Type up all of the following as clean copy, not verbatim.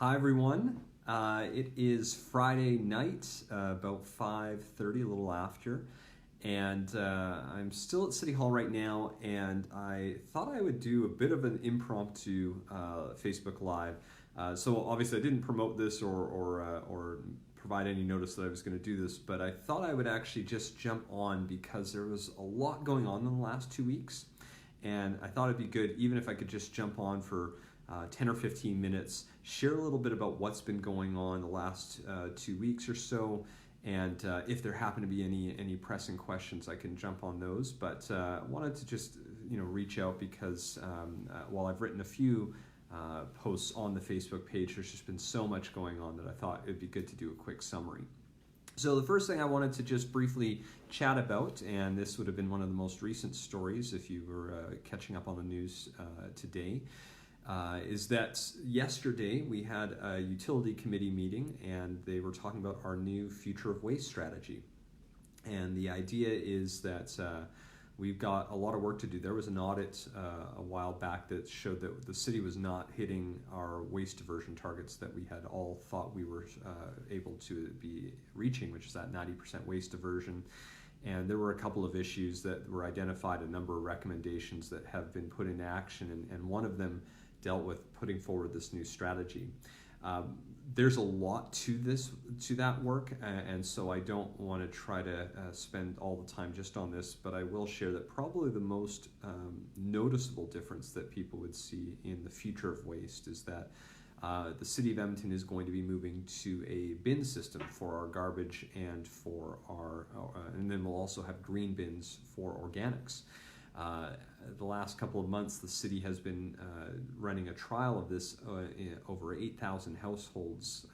Hi everyone. It is Friday night, about 5:30, a little after, and I'm still at City Hall right now. And I thought I would do a bit of an impromptu Facebook Live. So obviously I didn't promote this or provide any notice that I was going to do this, but I thought I would actually just jump on because there was a lot going on in the last 2 weeks, and I thought it'd be good even if I could just jump on for 10 or 15 minutes, share a little bit about what's been going on the last 2 weeks or so, and if there happen to be any pressing questions, I can jump on those. But I wanted to just reach out because while I've written a few posts on the Facebook page, there's just been so much going on that I thought it'd be good to do a quick summary. So the first thing I wanted to just briefly chat about, and this would have been one of the most recent stories if you were catching up on the news today, is that yesterday we had a utility committee meeting, and they were talking about our new future of waste strategy. And the idea is that we've got a lot of work to do. There was an audit a while back that showed that the city was not hitting our waste diversion targets that we had all thought we were able to be reaching, which is that 90% waste diversion. And there were a couple of issues that were identified, a number of recommendations that have been put into action, and one of them dealt with putting forward this new strategy. There's a lot to that work, and so I don't want to try to spend all the time just on this, but I will share that probably the most noticeable difference that people would see in the future of waste is that the City of Edmonton is going to be moving to a bin system for our garbage and for our, and then we'll also have green bins for organics. The last couple of months, the city has been running a trial of this in over 8,000 households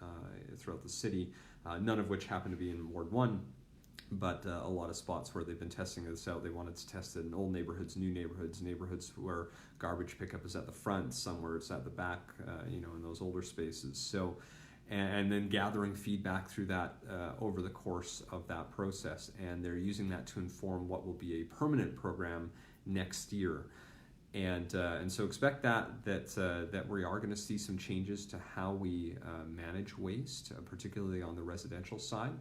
throughout the city, none of which happen to be in Ward 1, but a lot of spots where they've been testing this out. They wanted to test it in old neighborhoods, new neighborhoods, neighborhoods where garbage pickup is at the front, somewhere it's at the back, in those older spaces. So, and then gathering feedback through that over the course of that process. And they're using that to inform what will be a permanent program next year. And so expect that we are going to see some changes to how we manage waste, particularly on the residential side.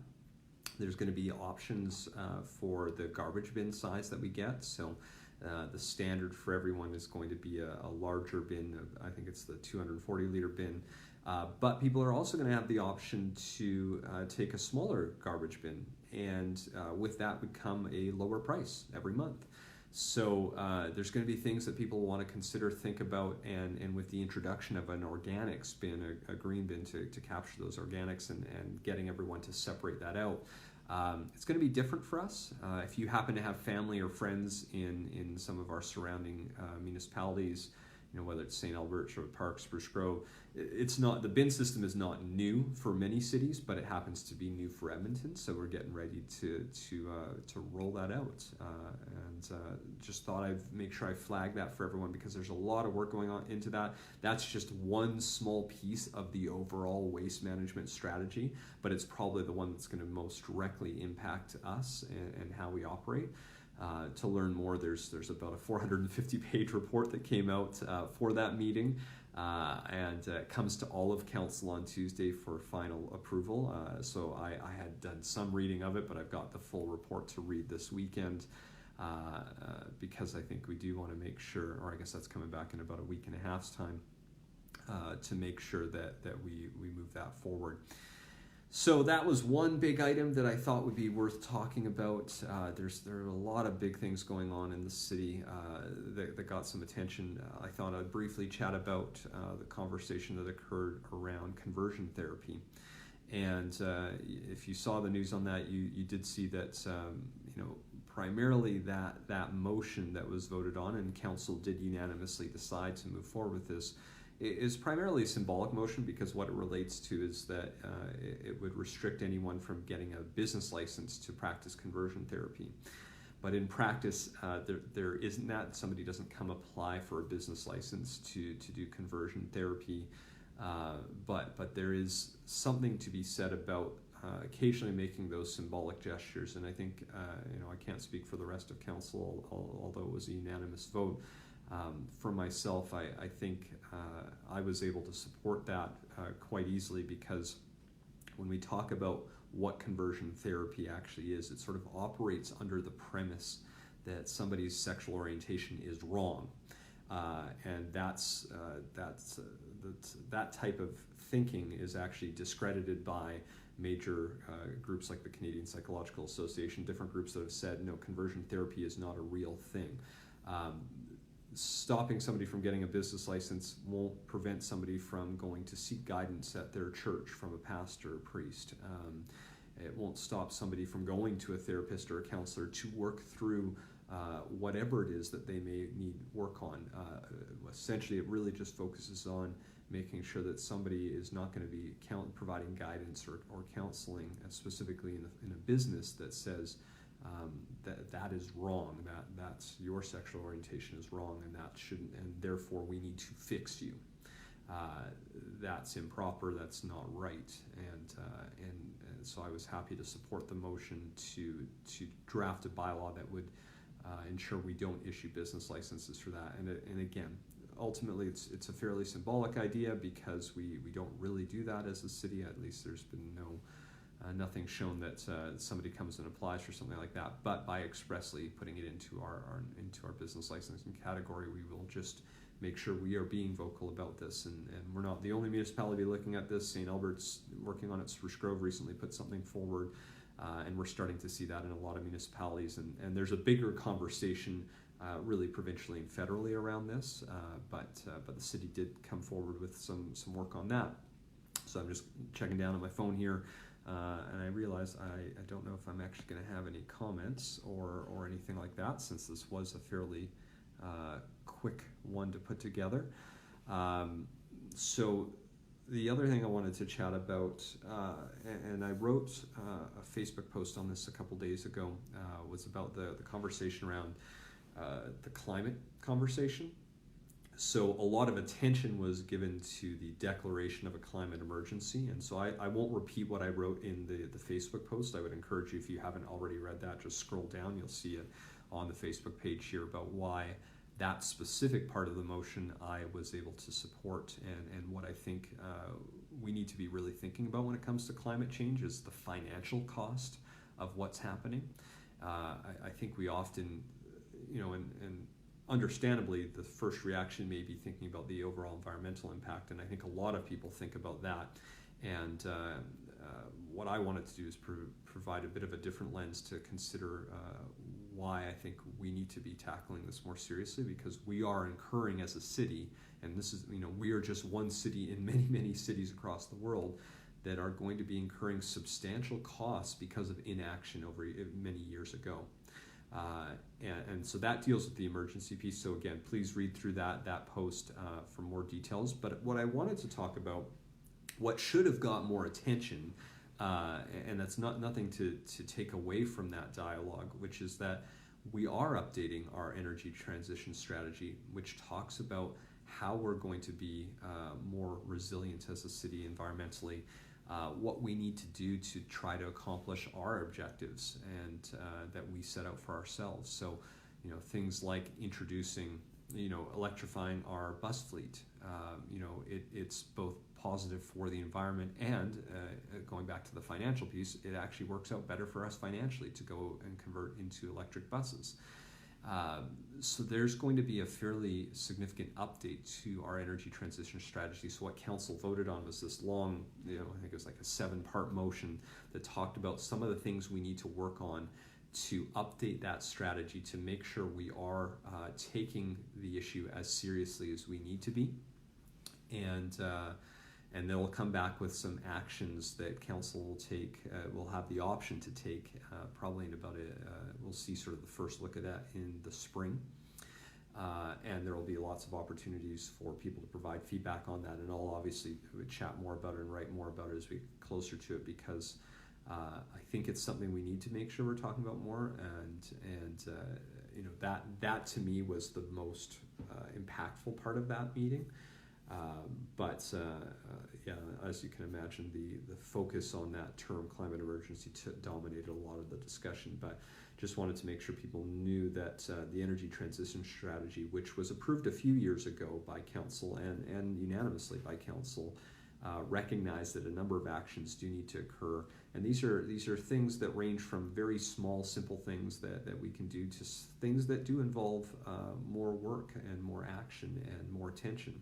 There's going to be options for the garbage bin size that we get. So the standard for everyone is going to be a larger bin. I think it's the 240 liter bin. But people are also going to have the option to take a smaller garbage bin, and with that would come a lower price every month. So there's going to be things that people want to consider, think about, and with the introduction of an organics bin, a green bin to capture those organics and getting everyone to separate that out. It's going to be different for us. If you happen to have family or friends in some of our surrounding municipalities, whether it's St. Albert, Sherwood Park, Spruce Grove, it's not, the bin system is not new for many cities, but it happens to be new for Edmonton. So we're getting ready to roll that out, and just thought I'd make sure I flag that for everyone because there's a lot of work going on into that. That's just one small piece of the overall waste management strategy, but it's probably the one that's going to most directly impact us and how we operate. To learn more, there's about a 450-page report that came out for that meeting, and it comes to all of council on Tuesday for final approval. So I had done some reading of it, but I've got the full report to read this weekend because I think we do want to make sure, or I guess that's coming back in about a week and a half's time, to make sure that we move that forward. So that was one big item that I thought would be worth talking about. There are a lot of big things going on in the city that got some attention. I thought I'd briefly chat about the conversation that occurred around conversion therapy. And if you saw the news on that, you did see that primarily that motion that was voted on, and council did unanimously decide to move forward with this, is primarily a symbolic motion because what it relates to is that it would restrict anyone from getting a business license to practice conversion therapy. But in practice, there isn't that. Somebody doesn't come apply for a business license to do conversion therapy. But there is something to be said about occasionally making those symbolic gestures. And I think, I can't speak for the rest of council, although it was a unanimous vote. For myself, I think I was able to support that quite easily, because when we talk about what conversion therapy actually is, it sort of operates under the premise that somebody's sexual orientation is wrong. And that type of thinking is actually discredited by major groups like the Canadian Psychological Association, different groups that have said, no, conversion therapy is not a real thing. Stopping somebody from getting a business license won't prevent somebody from going to seek guidance at their church from a pastor or priest. It won't stop somebody from going to a therapist or a counselor to work through whatever it is that they may need work on. Essentially, it really just focuses on making sure that somebody is not going to be providing guidance or counseling, specifically in a business that says that is wrong, that's your sexual orientation is wrong, and that shouldn't, and therefore we need to fix you. That's improper, that's not right, and so I was happy to support the motion to draft a bylaw that would ensure we don't issue business licenses for that. And again, ultimately it's a fairly symbolic idea, because we don't really do that as a city. At least there's been nothing shown that somebody comes and applies for something like that. But by expressly putting it into our business licensing category, we will just make sure we are being vocal about this. And we're not the only municipality looking at this. St. Albert's working on it. Spruce Grove recently put something forward. And we're starting to see that in a lot of municipalities. And there's a bigger conversation really provincially and federally around this. But the city did come forward with some work on that. So I'm just checking down on my phone here. And I realize I don't know if I'm actually going to have any comments or anything like that, since this was a fairly quick one to put together. So the other thing I wanted to chat about, and I wrote a Facebook post on this a couple days ago, was about the conversation around the climate conversation. So a lot of attention was given to the declaration of a climate emergency, and so I won't repeat what I wrote in the Facebook post. I would encourage you, if you haven't already read that, just scroll down. You'll see it on the Facebook page here about why that specific part of the motion I was able to support, and what I think we need to be really thinking about when it comes to climate change is the financial cost of what's happening. I think we often, and understandably, the first reaction may be thinking about the overall environmental impact, and I think a lot of people think about that. And what I wanted to do is provide a bit of a different lens to consider why I think we need to be tackling this more seriously, because we are incurring as a city, and this is, we are just one city in many, many cities across the world that are going to be incurring substantial costs because of inaction over many years ago. And so that deals with the emergency piece. So again, please read through that post for more details. But what I wanted to talk about, what should have got more attention, and that's nothing to take away from that dialogue, which is that we are updating our energy transition strategy, which talks about how we're going to be more resilient as a city environmentally, what we need to do to try to accomplish our objectives and that we set out for ourselves. So, things like introducing, electrifying our bus fleet. It's both positive for the environment and going back to the financial piece, it actually works out better for us financially to go and convert into electric buses. So there's going to be a fairly significant update to our energy transition strategy. So what council voted on was this long, I think it was like a 7-part motion that talked about some of the things we need to work on to update that strategy to make sure we are taking the issue as seriously as we need to be. And they'll come back with some actions that council will take, will have the option to take probably in about we'll see sort of the first look at that in the spring. And there will be lots of opportunities for people to provide feedback on that. And I'll obviously chat more about it and write more about it as we get closer to it, because I think it's something we need to make sure we're talking about more. And that to me was the most impactful part of that meeting. But but yeah, as you can imagine, the focus on that term climate emergency dominated a lot of the discussion. But just wanted to make sure people knew that the energy transition strategy, which was approved a few years ago by council and unanimously by council, recognized that a number of actions do need to occur. And these are things that range from very small, simple things that we can do to things that do involve more work and more action and more attention.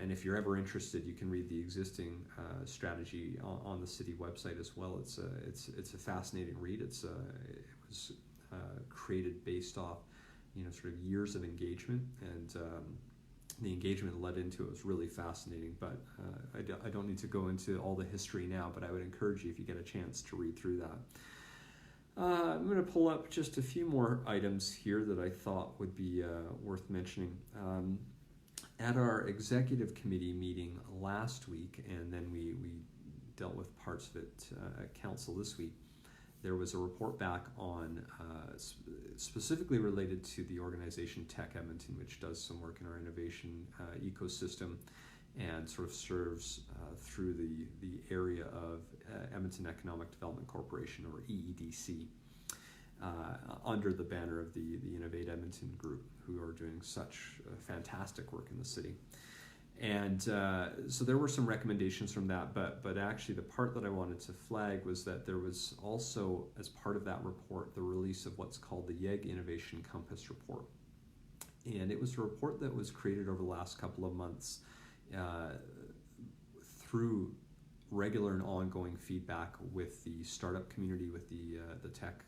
And if you're ever interested, you can read the existing strategy on the city website as well. It's a fascinating read. It was created based off, sort of years of engagement, and the engagement that led into it was really fascinating. But I don't need to go into all the history now, but I would encourage you, if you get a chance, to read through that. I'm going to pull up just a few more items here that I thought would be worth mentioning. At our executive committee meeting last week, and then we dealt with parts of it at council this week, there was a report back on specifically related to the organization Tech Edmonton, which does some work in our innovation ecosystem and sort of serves through the area of Edmonton Economic Development Corporation, or EEDC, under the banner of the Innovate Edmonton group, who are doing such fantastic work in the city. And so there were some recommendations from that, but actually the part that I wanted to flag was that there was also, as part of that report, the release of what's called the YEG Innovation Compass Report. And it was a report that was created over the last couple of months through regular and ongoing feedback with the startup community, with the tech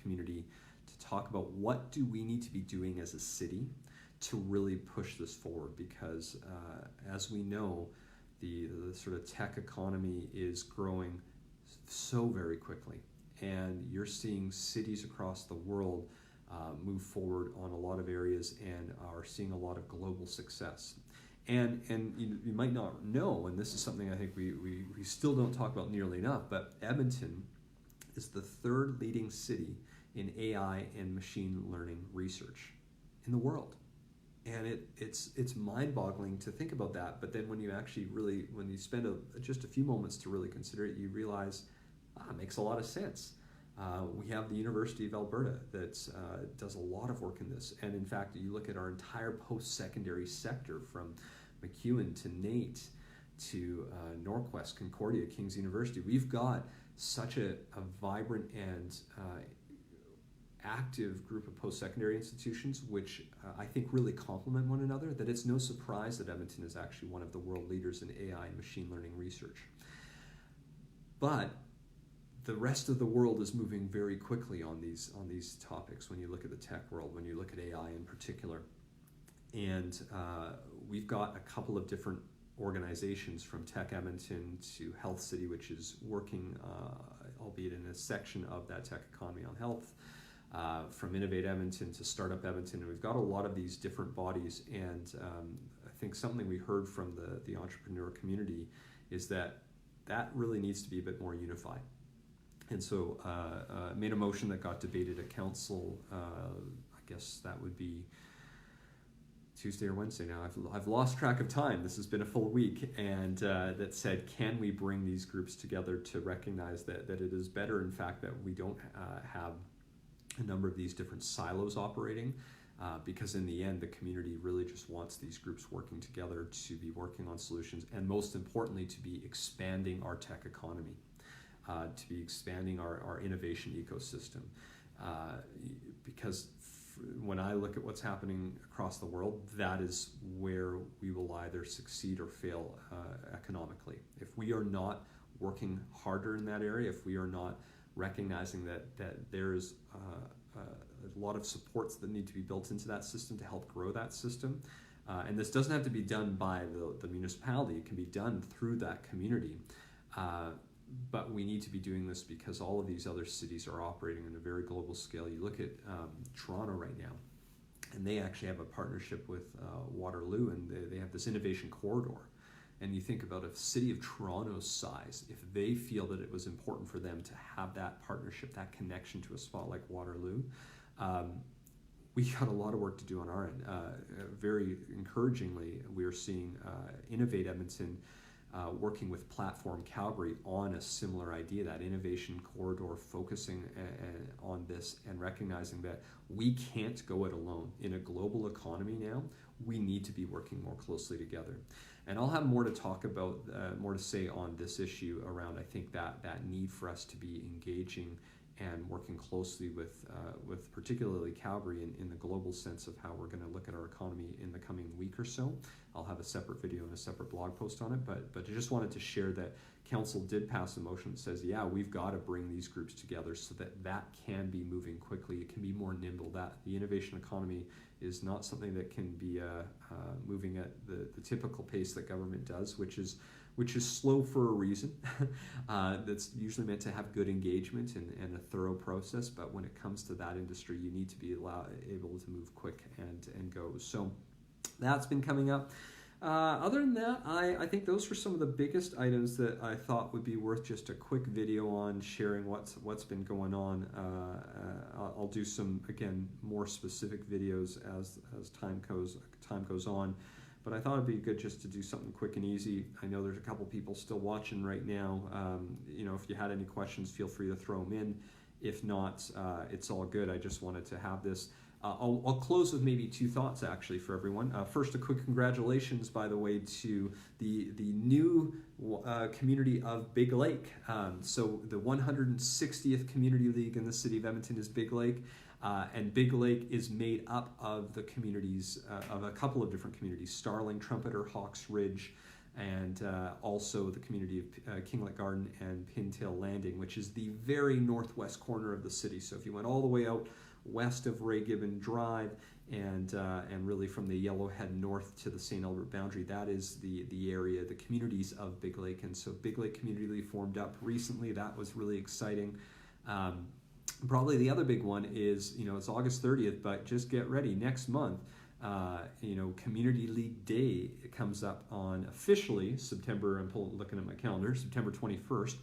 community, to talk about what do we need to be doing as a city to really push this forward, because as we know, the sort of tech economy is growing so very quickly, and you're seeing cities across the world move forward on a lot of areas and are seeing a lot of global success. And you might not know, and this is something I think we still don't talk about nearly enough, but Edmonton is the third leading city in AI and machine learning research in the world. And it's mind-boggling to think about that, but then when you actually when you spend just a few moments to really consider it, you realize it makes a lot of sense. We have the University of Alberta that does a lot of work in this, and in fact, you look at our entire post-secondary sector, from MacEwan to NAIT to Norquest, Concordia, King's University. We've got such a vibrant and active group of post-secondary institutions, which I think really complement one another, that it's no surprise that Edmonton is actually one of the world leaders in AI and machine learning research. But the rest of the world is moving very quickly on these topics. When you look at the tech world, when you look at AI in particular, and we've got a couple of different organizations, from Tech Edmonton to Health City, which is working, albeit in a section of that tech economy on health, from Innovate Edmonton to Startup Edmonton, and we've got a lot of these different bodies. And I think something we heard from the entrepreneur community is that really needs to be a bit more unified. And so made a motion that got debated at council. I guess that would be Tuesday or Wednesday now. I've lost track of time. This has been a full week, and that said, can we bring these groups together to recognize that it is better, in fact, that we don't have a number of these different silos operating, because in the end, the community really just wants these groups working together to be working on solutions, and most importantly, to be expanding our tech economy, to be expanding our innovation ecosystem. Because when I look at what's happening across the world, that is where we will either succeed or fail economically. If we are not working harder in that area, if we are not recognizing that there's a lot of supports that need to be built into that system to help grow that system, and this doesn't have to be done by the municipality, it can be done through that community. But we need to be doing this because all of these other cities are operating on a very global scale. You look at Toronto right now, and they actually have a partnership with Waterloo, and they have this innovation corridor. And you think about a city of Toronto's size, if they feel that it was important for them to have that partnership, that connection to a spot like Waterloo, we got a lot of work to do on our end. Very encouragingly, we are seeing Innovate Edmonton working with Platform Calgary on a similar idea, that innovation corridor, focusing on this and recognizing that we can't go it alone. In a global economy now, we need to be working more closely together. And I'll have more to talk about, more to say on this issue around, I think, that need for us to be engaging and working closely with particularly Calgary in the global sense of how we're going to look at our economy in the coming week or so. I'll have a separate video and a separate blog post on it, but I just wanted to share that Council did pass a motion that says, yeah, we've got to bring these groups together so that can be moving quickly. It can be more nimble. That the innovation economy is not something that can be moving at the typical pace that government does, which is slow for a reason. That's usually meant to have good engagement and a thorough process, but when it comes to that industry, you need to be able to move quick and go. So that's been coming up. Other than that, I think those were some of the biggest items that I thought would be worth just a quick video on, sharing what's been going on. I'll do some, again, more specific videos as time goes on. But I thought it'd be good just to do something quick and easy. I know there's a couple people still watching right now. If you had any questions, feel free to throw them in. If not, it's all good. I just wanted to have this. I'll close with maybe two thoughts actually for everyone. First, a quick congratulations, by the way, to the new community of Big Lake. So the 160th Community League in the city of Edmonton is Big Lake. And Big Lake is made up of the communities, of a couple of different communities, Starling, Trumpeter, Hawks Ridge, and also the community of Kinglet Garden and Pintail Landing, which is the very northwest corner of the city. So if you went all the way out west of Ray Gibbon Drive and really from the Yellowhead north to the St. Albert boundary, that is the area, the communities of Big Lake. And so Big Lake Community League formed up recently. That was really exciting. Probably the other big one is, it's August 30th, but just get ready. Next month, Community League Day comes up on officially September, I'm looking at my calendar, September 21st.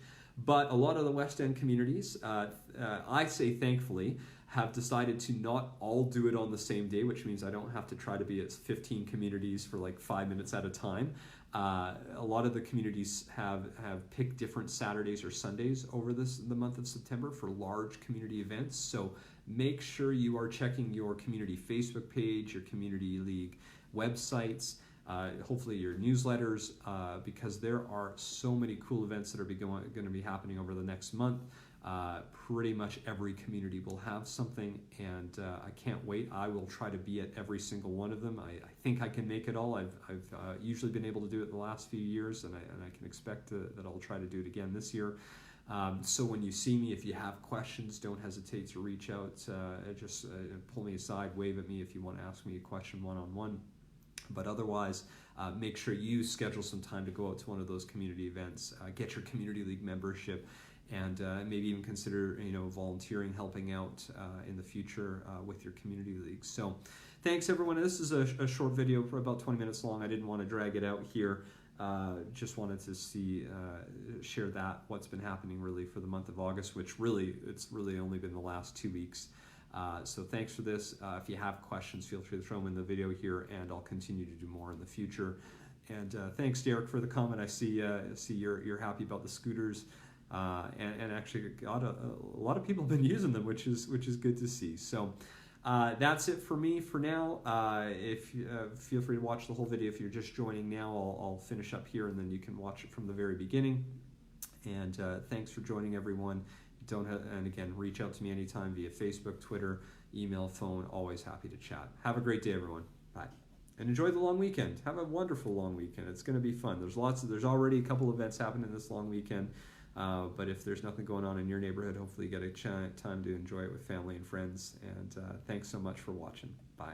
But a lot of the West End communities, I say thankfully, have decided to not all do it on the same day, which means I don't have to try to be at 15 communities for like 5 minutes at a time. A lot of the communities have picked different Saturdays or Sundays over the month of September for large community events. So make sure you are checking your community Facebook page, your community league websites, hopefully your newsletters, because there are so many cool events that are going to be happening over the next month. Pretty much every community will have something, and I can't wait. I will try to be at every single one of them. I think I can make it all. I've usually been able to do it the last few years, and I can expect that I'll try to do it again this year. So when you see me, if you have questions, don't hesitate to reach out. Just pull me aside, wave at me if you want to ask me a question one-on-one. But otherwise, make sure you schedule some time to go out to one of those community events, get your community league membership, and maybe even consider volunteering, helping out in the future with your community league. So thanks everyone. This is a short video, for about 20 minutes long. I didn't want to drag it out here. Just wanted to share what's been happening really for the month of August, which it's really only been the last 2 weeks. So thanks for this. If you have questions, feel free to throw them in the video here, and I'll continue to do more in the future. And thanks, Derek, for the comment. I see you're happy about the scooters. And actually got a lot of people have been using them, which is good to see. So that's it for me for now. Feel free to watch the whole video if you're just joining now. I'll finish up here, and then you can watch it from the very beginning. And thanks for joining, everyone. And again, reach out to me anytime via Facebook, Twitter, email, phone. Always happy to chat. Have a great day, everyone. Bye. And enjoy the long weekend. Have a wonderful long weekend. It's going to be fun. There's already a couple events happening this long weekend. But if there's nothing going on in your neighborhood, hopefully you get a time to enjoy it with family and friends. And thanks so much for watching. Bye.